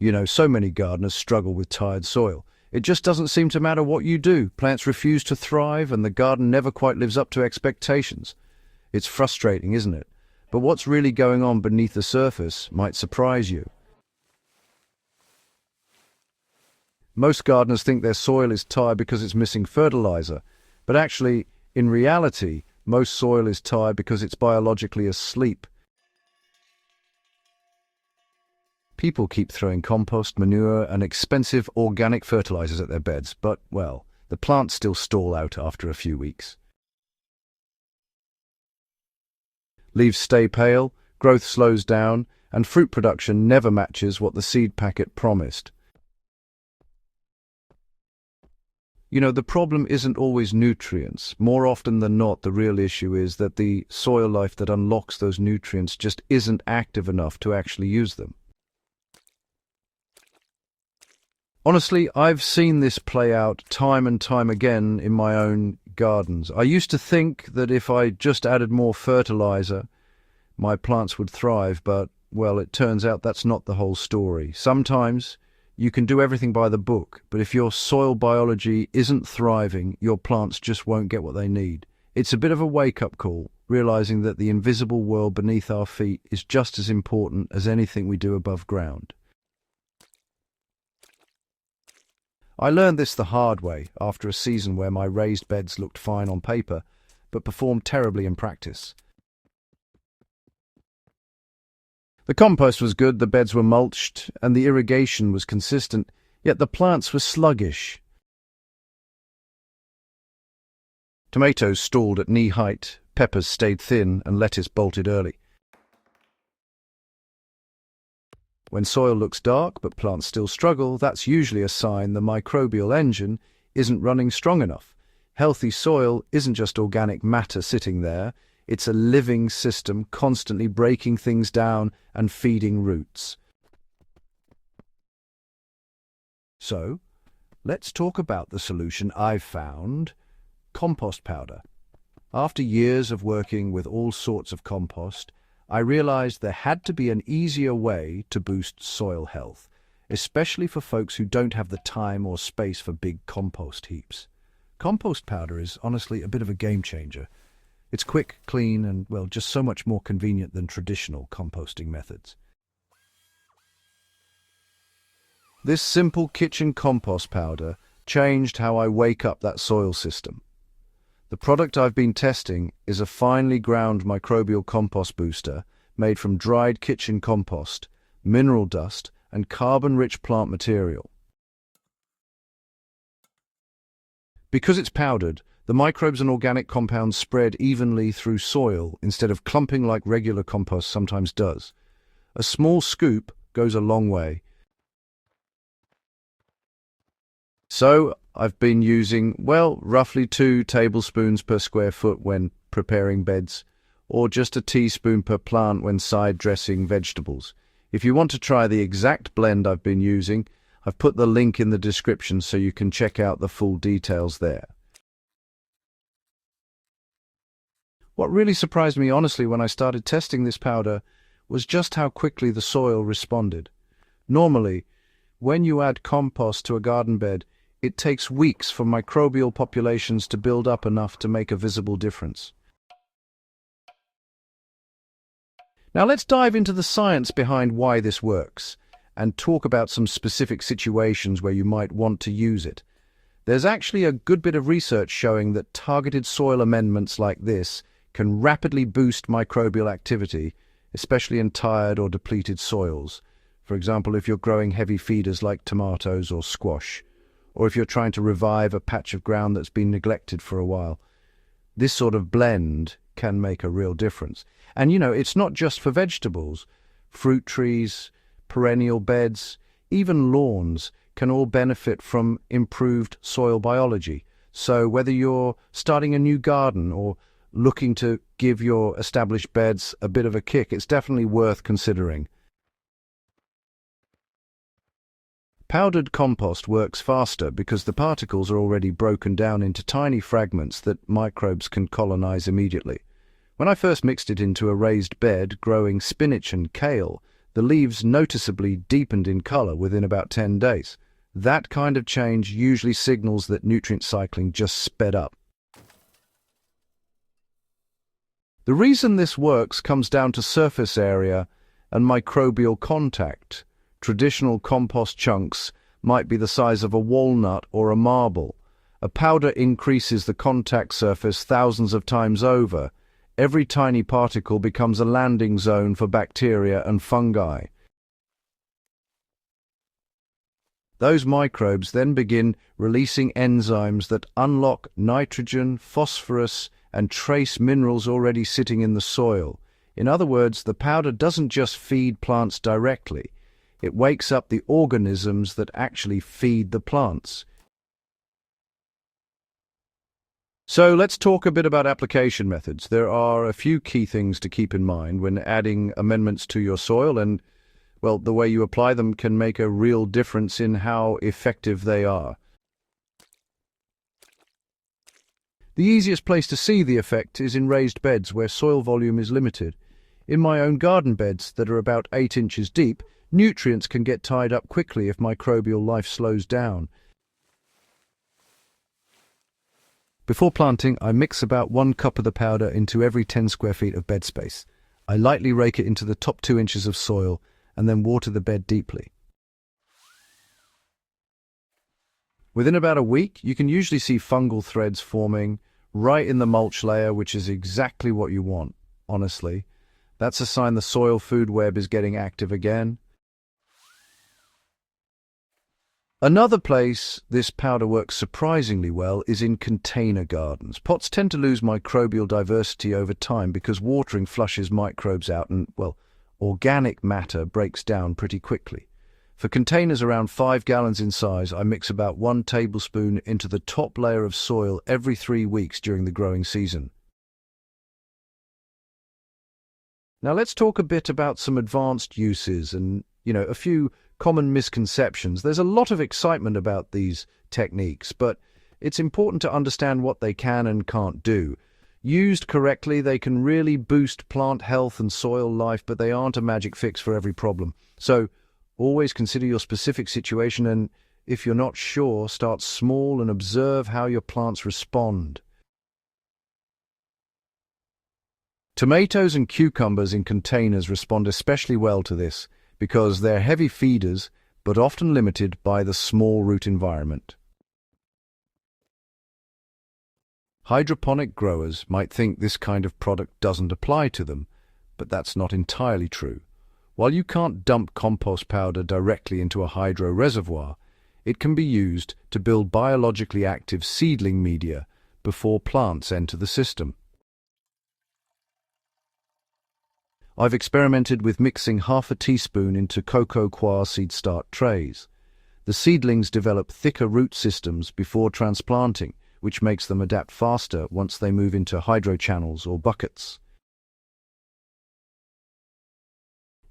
You know, so many gardeners struggle with tired soil. It just doesn't seem to matter what you do. Plants refuse to thrive and the garden never quite lives up to expectations. It's frustrating, isn't it? But what's really going on beneath the surface might surprise you. Most gardeners think their soil is tired because it's missing fertilizer, but actually, in reality, most soil is tired because it's biologically asleep. People keep throwing compost, manure, and expensive organic fertilizers at their beds, but, well, the plants still stall out after a few weeks. Leaves stay pale, growth slows down, and fruit production never matches what the seed packet promised. You know, the problem isn't always nutrients. More often than not, the real issue is that the soil life that unlocks those nutrients just isn't active enough to actually use them. Honestly, I've seen this play out time and time again in my own gardens. I used to think that if I just added more fertilizer, my plants would thrive, but, well, it turns out that's not the whole story. Sometimes you can do everything by the book, but if your soil biology isn't thriving, your plants just won't get what they need. It's a bit of a wake-up call, realizing that the invisible world beneath our feet is just as important as anything we do above ground. I learned this the hard way after a season where my raised beds looked fine on paper, but performed terribly in practice. The compost was good, the beds were mulched, and the irrigation was consistent, yet the plants were sluggish. Tomatoes stalled at knee height, peppers stayed thin, and lettuce bolted early. When soil looks dark but plants still struggle, that's usually a sign the microbial engine isn't running strong enough. Healthy soil isn't just organic matter sitting there, it's a living system constantly breaking things down and feeding roots. So, let's talk about the solution I've found: compost powder. After years of working with all sorts of compost, I realized there had to be an easier way to boost soil health, especially for folks who don't have the time or space for big compost heaps. Compost powder is honestly a bit of a game changer. It's quick, clean, and, well, just so much more convenient than traditional composting methods. This simple kitchen compost powder changed how I wake up that soil system. The product I've been testing is a finely ground microbial compost booster made from dried kitchen compost, mineral dust, and carbon-rich plant material. Because it's powdered, the microbes and organic compounds spread evenly through soil instead of clumping like regular compost sometimes does. A small scoop goes a long way. So, I've been using, well, roughly 2 tablespoons per square foot when preparing beds, or just a teaspoon per plant when side dressing vegetables. If you want to try the exact blend I've been using, I've put the link in the description so you can check out the full details there. What really surprised me honestly when I started testing this powder was just how quickly the soil responded. Normally, when you add compost to a garden bed, it takes weeks for microbial populations to build up enough to make a visible difference. Now let's dive into the science behind why this works, and talk about some specific situations where you might want to use it. There's actually a good bit of research showing that targeted soil amendments like this can rapidly boost microbial activity, especially in tired or depleted soils. For example, if you're growing heavy feeders like tomatoes or squash, or if you're trying to revive a patch of ground that's been neglected for a while. This sort of blend can make a real difference. And you know, it's not just for vegetables. Fruit trees, perennial beds, even lawns can all benefit from improved soil biology. So whether you're starting a new garden or looking to give your established beds a bit of a kick, it's definitely worth considering. Powdered compost works faster because the particles are already broken down into tiny fragments that microbes can colonize immediately. When I first mixed it into a raised bed growing spinach and kale, The leaves noticeably deepened in color within about 10 days. That kind of change usually signals that nutrient cycling just sped up. The reason this works comes down to surface area and microbial contact. Traditional compost chunks might be the size of a walnut or a marble. A powder increases the contact surface thousands of times over. Every tiny particle becomes a landing zone for bacteria and fungi. Those microbes then begin releasing enzymes that unlock nitrogen, phosphorus, and trace minerals already sitting in the soil. In other words, the powder doesn't just feed plants directly. It wakes up the organisms that actually feed the plants. So let's talk a bit about application methods. There are a few key things to keep in mind when adding amendments to your soil, and, well, the way you apply them can make a real difference in how effective they are. The easiest place to see the effect is in raised beds where soil volume is limited. In my own garden beds that are about 8 inches deep, nutrients can get tied up quickly if microbial life slows down. Before planting, I mix about 1 cup of the powder into every 10 square feet of bed space. I lightly rake it into the top 2 inches of soil and then water the bed deeply. Within about a week, you can usually see fungal threads forming right in the mulch layer, which is exactly what you want, honestly. That's a sign the soil food web is getting active again. Another place this powder works surprisingly well is in container gardens. Pots tend to lose microbial diversity over time because watering flushes microbes out and, well, organic matter breaks down pretty quickly. For containers around 5 gallons in size, I mix about 1 tablespoon into the top layer of soil every 3 weeks during the growing season. Now let's talk a bit about some advanced uses and, a few common misconceptions. There's a lot of excitement about these techniques, but it's important to understand what they can and can't do. Used correctly, they can really boost plant health and soil life, but they aren't a magic fix for every problem. So always consider your specific situation, and if you're not sure, start small and observe how your plants respond. Tomatoes and cucumbers in containers respond especially well to this because they're heavy feeders but often limited by the small root environment. Hydroponic growers might think this kind of product doesn't apply to them, but that's not entirely true. While you can't dump compost powder directly into a hydro reservoir, it can be used to build biologically active seedling media before plants enter the system. I've experimented with mixing half a teaspoon into cocoa coir seed start trays. The seedlings develop thicker root systems before transplanting, which makes them adapt faster once they move into hydro channels or buckets.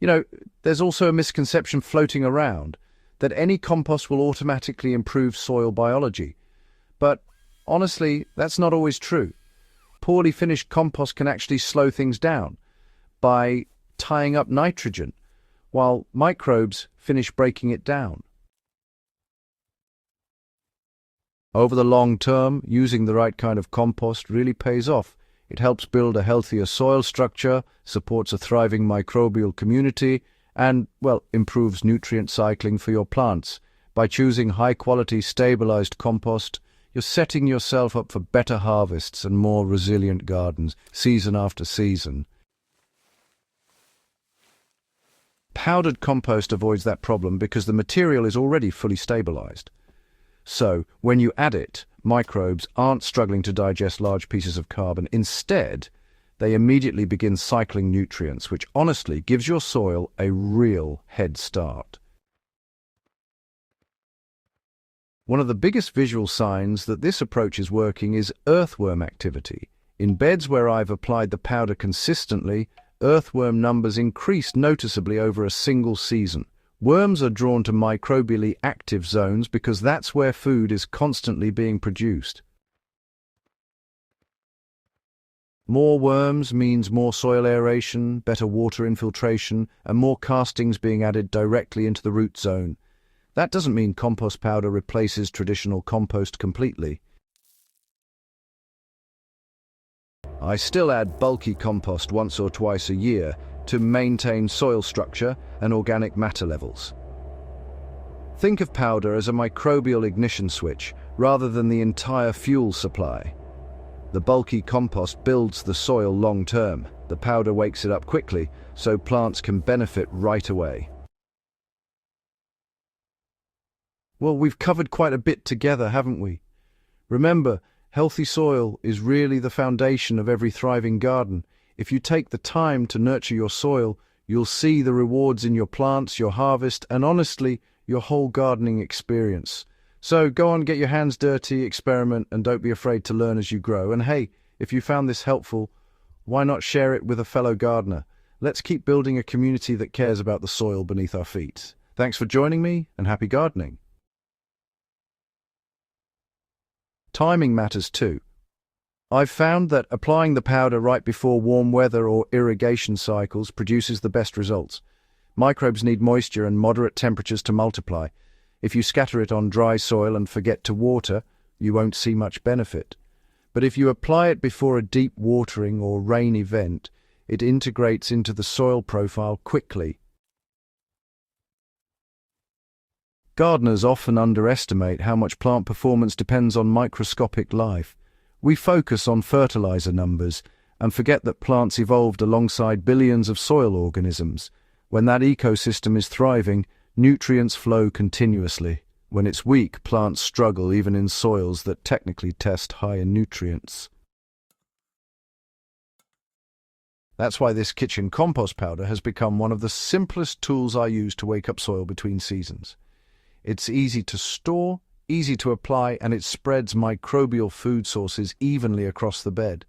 There's also a misconception floating around that any compost will automatically improve soil biology. But honestly, that's not always true. Poorly finished compost can actually slow things down by tying up nitrogen, while microbes finish breaking it down. Over the long term, using the right kind of compost really pays off. It helps build a healthier soil structure, supports a thriving microbial community, and, well, improves nutrient cycling for your plants. By choosing high-quality, stabilized compost, you're setting yourself up for better harvests and more resilient gardens, season after season. Powdered compost avoids that problem because the material is already fully stabilized. So, when you add it, microbes aren't struggling to digest large pieces of carbon. Instead, they immediately begin cycling nutrients, which honestly gives your soil a real head start. One of the biggest visual signs that this approach is working is earthworm activity. In beds where I've applied the powder consistently, earthworm numbers increased noticeably over a single season. Worms are drawn to microbially active zones because that's where food is constantly being produced. More worms means more soil aeration, better water infiltration, and more castings being added directly into the root zone. That doesn't mean compost powder replaces traditional compost completely. I still add bulky compost once or twice a year to maintain soil structure and organic matter levels. Think of powder as a microbial ignition switch rather than the entire fuel supply. The bulky compost builds the soil long term. The powder wakes it up quickly, so plants can benefit right away. Well, we've covered quite a bit together, haven't we? Remember, healthy soil is really the foundation of every thriving garden. If you take the time to nurture your soil, you'll see the rewards in your plants, your harvest, and honestly, your whole gardening experience. So go on, get your hands dirty, experiment, and don't be afraid to learn as you grow. And hey, if you found this helpful, why not share it with a fellow gardener? Let's keep building a community that cares about the soil beneath our feet. Thanks for joining me, and happy gardening. Timing matters too. I've found that applying the powder right before warm weather or irrigation cycles produces the best results. Microbes need moisture and moderate temperatures to multiply. If you scatter it on dry soil and forget to water, you won't see much benefit. But if you apply it before a deep watering or rain event, it integrates into the soil profile quickly. Gardeners often underestimate how much plant performance depends on microscopic life. We focus on fertilizer numbers and forget that plants evolved alongside billions of soil organisms. When that ecosystem is thriving, nutrients flow continuously. When it's weak, plants struggle even in soils that technically test high in nutrients. That's why this kitchen compost powder has become one of the simplest tools I use to wake up soil between seasons. It's easy to store, easy to apply, and it spreads microbial food sources evenly across the bed.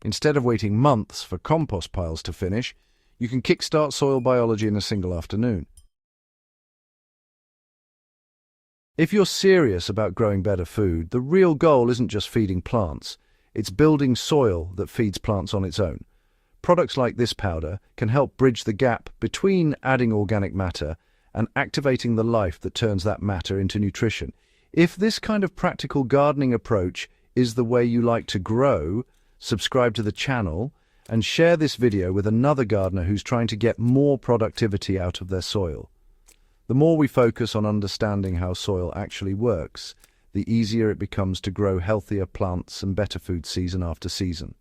Instead of waiting months for compost piles to finish, you can kickstart soil biology in a single afternoon. If you're serious about growing better food, the real goal isn't just feeding plants. It's building soil that feeds plants on its own. Products like this powder can help bridge the gap between adding organic matter and activating the life that turns that matter into nutrition. If this kind of practical gardening approach is the way you like to grow, subscribe to the channel and share this video with another gardener who's trying to get more productivity out of their soil. The more we focus on understanding how soil actually works, the easier it becomes to grow healthier plants and better food season after season.